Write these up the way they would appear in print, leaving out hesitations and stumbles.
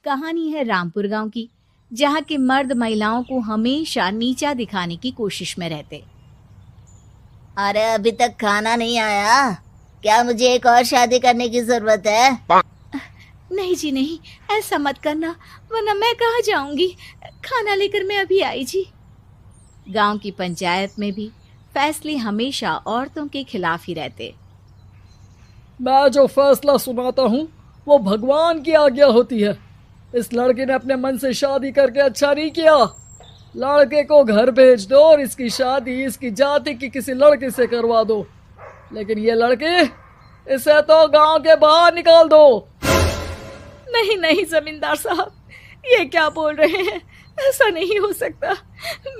कहानी है रामपुर गांव की, जहां के मर्द महिलाओं को हमेशा नीचा दिखाने की कोशिश में रहते। अरे अभी तक खाना नहीं आया क्या? मुझे एक और शादी करने की जरूरत है। नहीं जी नहीं, ऐसा मत करना, वरना मैं कहाँ जाऊंगी। खाना लेकर मैं अभी आई जी। गांव की पंचायत में भी फैसले हमेशा औरतों के खिलाफ ही रहते। मैं जो फैसला सुनाता हूँ वो भगवान की आज्ञा होती है। इस लड़के ने अपने मन से शादी करके अच्छा नहीं किया। लड़के को घर भेज दो और इसकी शादी इसकी जाति की किसी लड़के से करवा दो। लेकिन ये लड़की, इसे तो गांव के बाहर निकाल दो। नहीं नहीं जमींदार साहब, ये क्या बोल रहे हैं? ऐसा नहीं हो सकता।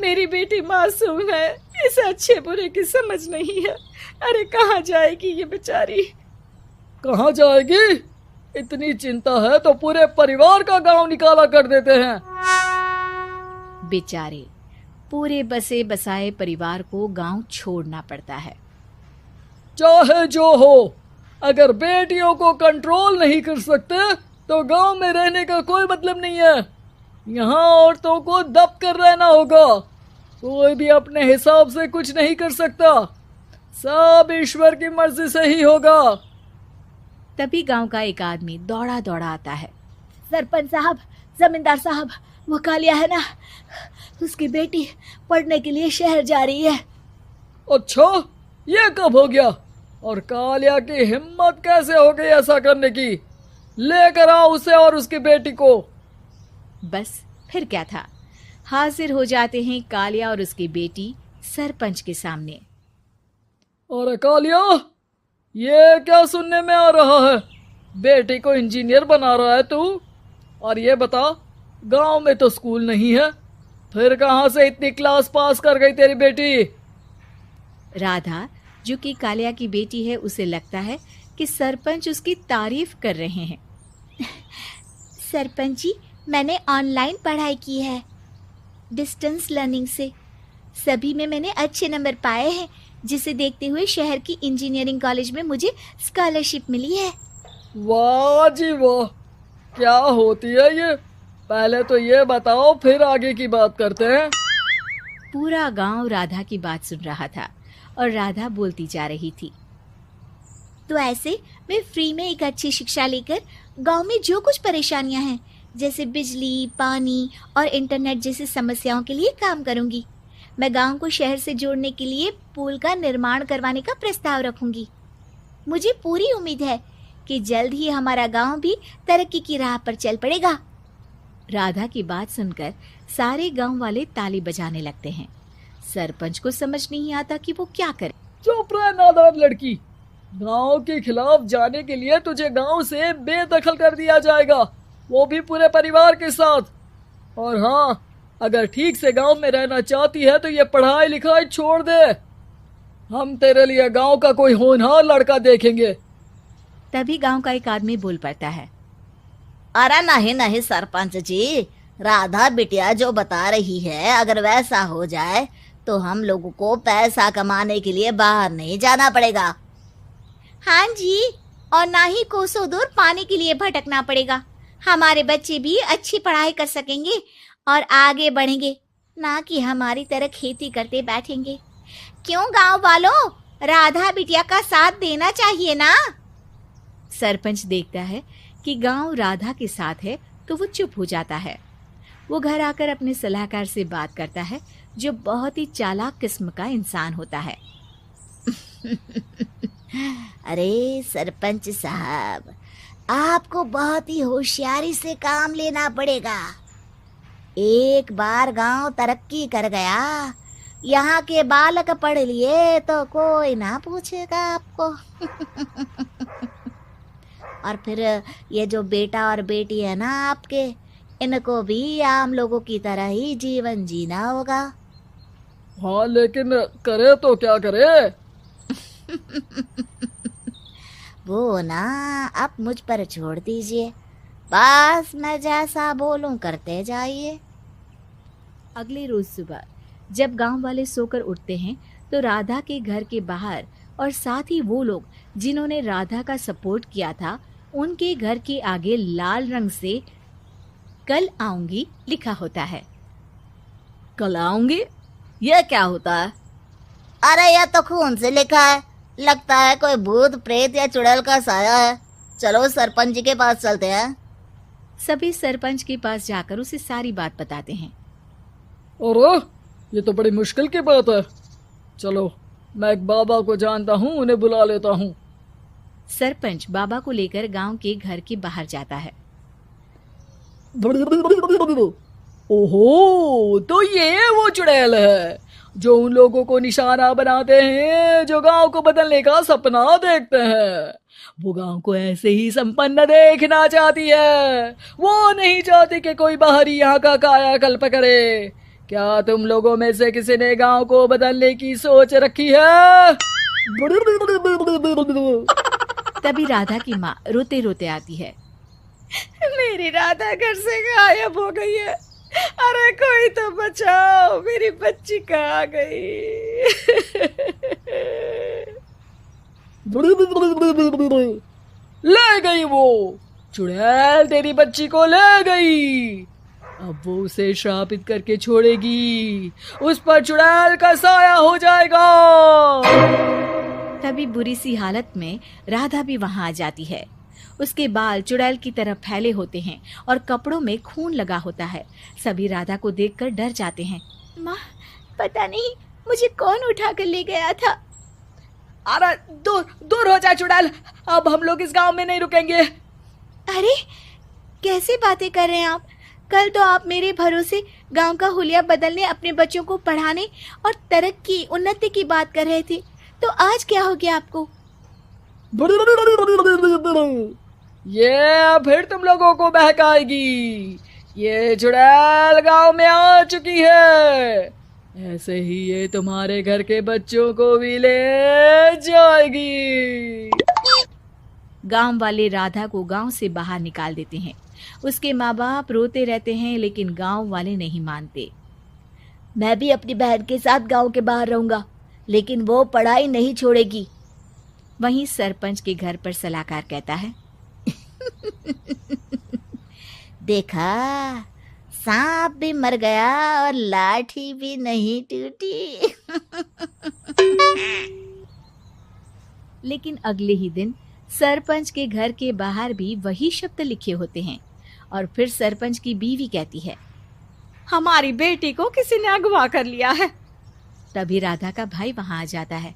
मेरी बेटी मासूम है, इसे अच्छे बुरे की समझ नहीं है। अरे कहाँ जाएगी ये बेचारी? कहाँ जाएगी? इतनी चिंता है तो पूरे परिवार का गांव निकाला कर देते हैं। बेचारे पूरे बसे बसाए परिवार को गांव छोड़ना पड़ता है। चाहे जो हो, अगर बेटियों को कंट्रोल नहीं कर सकते तो गांव में रहने का कोई मतलब नहीं है। यहाँ औरतों को दब कर रहना होगा। कोई भी अपने हिसाब से कुछ नहीं कर सकता, सब ईश्वर की मर्जी से ही होगा। तभी गांव का एक आदमी दौड़ा दौड़ा आता है। सरपंच साहब, जमींदार साहब, वो कालिया है ना, उसकी बेटी पढ़ने के लिए शहर जा रही है। अच्छा, ये कब हो गया? और कालिया की हिम्मत कैसे हो गई ऐसा करने की? लेकर आओ उसे और उसकी बेटी को। बस फिर क्या था, हाजिर हो जाते हैं कालिया और उसकी बेटी सरपंच के सामने। अरे कालिया, ये क्या सुनने में आ रहा है? बेटी को इंजीनियर बना रहा है तू? और ये बता, गांव में तो स्कूल नहीं है, फिर कहां से इतनी क्लास पास कर गई तेरी बेटी? राधा, जो कि कालिया की बेटी है, उसे लगता है कि सरपंच उसकी तारीफ कर रहे हैं। सरपंच जी, मैंने ऑनलाइन पढ़ाई की है, डिस्टेंस लर्निंग से। सभी में मैंने अच्छे नंबर पाए हैं, जिसे देखते हुए शहर की इंजीनियरिंग कॉलेज में मुझे स्कॉलरशिप मिली है। वाह जी वाह, क्या होती है ये? पहले तो ये बताओ, फिर आगे की बात करते हैं। पूरा गांव राधा की बात सुन रहा था और राधा बोलती जा रही थी। तो ऐसे मैं फ्री में एक अच्छी शिक्षा लेकर गांव में जो कुछ परेशानियां हैं, जैसे बिजली, पानी और इंटरनेट जैसी समस्याओं के लिए काम करूंगी। मैं गांव को शहर से जोड़ने के लिए पुल का निर्माण करवाने का प्रस्ताव रखूंगी। मुझे पूरी उम्मीद है कि जल्द ही हमारा गांव भी तरक्की की राह पर चल पड़ेगा। राधा की बात सुनकर सारे गांव वाले ताली बजाने लगते हैं। सरपंच को समझ नहीं आता कि वो क्या करे। चुप रह नादान लड़की, गांव के खिलाफ जाने के लिए तुझे गांव से बेदखल कर दिया जाएगा, वो भी पूरे परिवार के साथ। और हाँ, अगर ठीक से गांव में रहना चाहती है तो ये पढ़ाई लिखाई छोड़ दे। हम तेरे लिए गांव का कोई होनहार लड़का देखेंगे। तभी गांव का एक आदमी बोल पड़ता है। अरे नहीं नहीं सरपंच जी, राधा बिटिया जो बता रही है, अगर वैसा हो जाए तो हम लोगों को पैसा कमाने के लिए बाहर नहीं जाना पड़ेगा। हाँ जी, और ना ही कोसों दूर पानी के लिए भटकना पड़ेगा। हमारे बच्चे भी अच्छी पढ़ाई कर सकेंगे और आगे बढ़ेंगे, ना कि हमारी तरह खेती करते बैठेंगे। क्यों गांव वालों, राधा बिटिया का साथ देना चाहिए ना। सरपंच देखता है कि गांव राधा के साथ है तो वो चुप हो जाता है। वो घर आकर अपने सलाहकार से बात करता है, जो बहुत ही चालाक किस्म का इंसान होता है। अरे सरपंच साहब, आपको बहुत ही होशियारी से काम लेना पड़ेगा। एक बार गांव तरक्की कर गया, यहाँ के बालक पढ़ लिए तो कोई ना पूछेगा आपको। और फिर ये जो बेटा और बेटी है ना आपके, इनको भी आम लोगों की तरह ही जीवन जीना होगा। हाँ, लेकिन करे तो क्या करे? वो ना आप मुझ पर छोड़ दीजिए, बस मैं जैसा बोलूं करते जाइए। अगले रोज सुबह जब गांव वाले सोकर उठते हैं तो राधा के घर के बाहर और साथ ही वो लोग जिन्होंने राधा का सपोर्ट किया था, उनके घर के आगे लाल रंग से कल आऊंगी लिखा होता है। कल आऊंगी, यह क्या होता है? अरे यह तो खून से लिखा है, लगता है कोई भूत प्रेत या चुड़ैल का साया है। चलो सरपंच जी के पास चलते हैं। सभी सरपंच के पास जाकर उसे सारी बात बताते हैं। अरे ये तो बड़ी मुश्किल की बात है। चलो मैं एक बाबा को जानता हूँ, उन्हें बुला लेता हूँ। सरपंच बाबा को लेकर गांव के घर के बाहर जाता है। ओहो, तो ये वो चुड़ैल है जो उन लोगों को निशाना बनाते हैं जो गांव को बदलने का सपना देखते हैं। वो गांव को ऐसे ही संपन्न देखना चाहती है, वो नहीं चाहती कि कोई बाहरी यहाँ का कायाकल्प करे। क्या तुम लोगों में से किसी ने गांव को बदलने की सोच रखी है? तभी राधा की माँ रोते रोते आती है। मेरी राधा घर से गायब हो गई है। अरे कोई तो बचाओ, मेरी बच्ची कहाँ गई? ले गई वो चुड़ैल, तेरी बच्ची को ले गई। अब वो उसे श्रापित करके छोड़ेगी, उस पर चुड़ैल का साया हो जाएगा। तभी बुरी सी हालत में राधा भी वहां आ जाती है। उसके बाल चुड़ैल की तरह फैले होते हैं और कपड़ों में खून लगा होता है। सभी राधा को देखकर डर जाते हैं। माँ, पता नहीं मुझे कौन उठा कर ले गया था। अरे दूर दूर हो जा चुड़ैल, अब हम लोग इस गांव में नहीं रुकेंगे। अरे कैसे बातें कर रहे हैं आप? कल तो आप मेरे भरोसे गांव का हुलिया बदलने, अपने बच्चों को पढ़ाने और तरक्की उन्नति की बात कर रहे थे, तो आज क्या हो गया आपको? ये फिर तुम लोगों को बहकाएगी। ये चुड़ैल गांव में आ चुकी है, ऐसे ही ये तुम्हारे घर के बच्चों को भी ले जाएगी। गांव वाले राधा को गांव से बाहर निकाल देते हैं। उसके माँ बाप रोते रहते हैं, लेकिन गांव वाले नहीं मानते। मैं भी अपनी बहन के साथ गांव के बाहर रहूंगा, लेकिन वो पढ़ाई नहीं छोड़ेगी। वहीं सरपंच के घर पर सलाहकार कहता है। देखा, सांप भी मर गया और लाठी भी नहीं टूटी। लेकिन अगले ही दिन सरपंच के घर के बाहर भी वही शब्द लिखे होते हैं। और फिर सरपंच की बीवी कहती है, हमारी बेटी को किसी ने अगवा कर लिया है। तभी राधा का भाई वहां आ जाता है।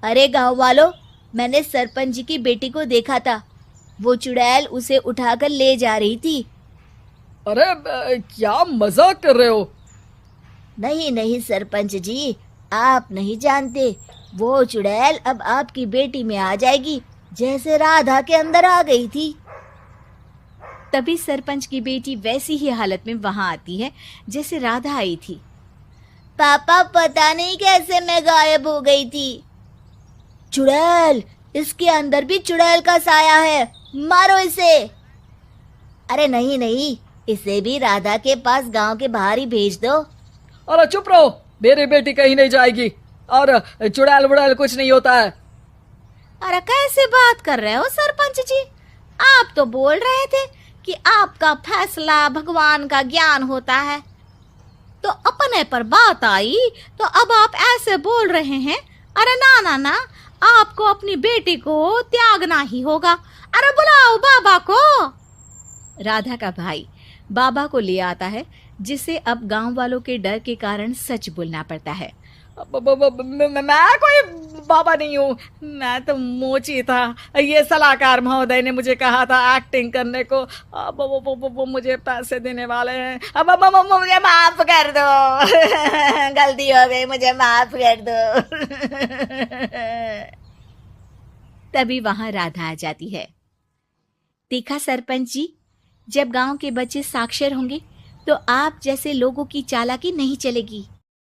अरे गांव वालों, मैंने सरपंच जी की बेटी को देखा था। वो चुड़ैल उसे उठाकर ले जा रही थी। अरे क्या मजाक कर रहे हो? नहीं नहीं सरपंच जी, आप नहीं जानते। वो चुड़ैल अब आपकी बेटी में आ जाएगी, जैसे राधा के अंदर आ गई थी। तभी सरपंच की बेटी वैसी ही हालत में वहां आती है जैसे राधा आई थी। पापा, पता नहीं कैसे मैं गायब हो गई थी। चुड़ैल, इसके अंदर भी चुड़ैल का साया है, मारो इसे। अरे नहीं नहीं, इसे भी राधा के पास गांव के बाहर ही भेज दो। अरे चुप रहो, मेरी बेटी कहीं नहीं जाएगी और चुड़ैल वुड़ैल कुछ नहीं होता है। अरे कैसे बात कर रहे हो सरपंच जी? आप तो बोल रहे थे कि आपका फैसला भगवान का ज्ञान होता है, तो अपने पर बात आई तो अब आप ऐसे बोल रहे हैं। अरे ना ना ना, आपको अपनी बेटी को त्यागना ही होगा। अरे बुलाओ बाबा को। राधा का भाई बाबा को ले आता है, जिसे अब गांव वालों के डर के कारण सच बोलना पड़ता है। मैं कोई बाबा नहीं हूँ, मैं तो मोची था। ये सलाहकार महोदय ने मुझे कहा था एक्टिंग करने को। अब वो मुझे पैसे देने वाले हैं। अब मुझे माफ कर दो। गलती हो गई, मुझे माफ कर दो। तभी वहां राधा आ जाती है। देखा सरपंच जी, जब गांव के बच्चे साक्षर होंगे तो आप जैसे लोगों की चालाकी नहीं चलेगी।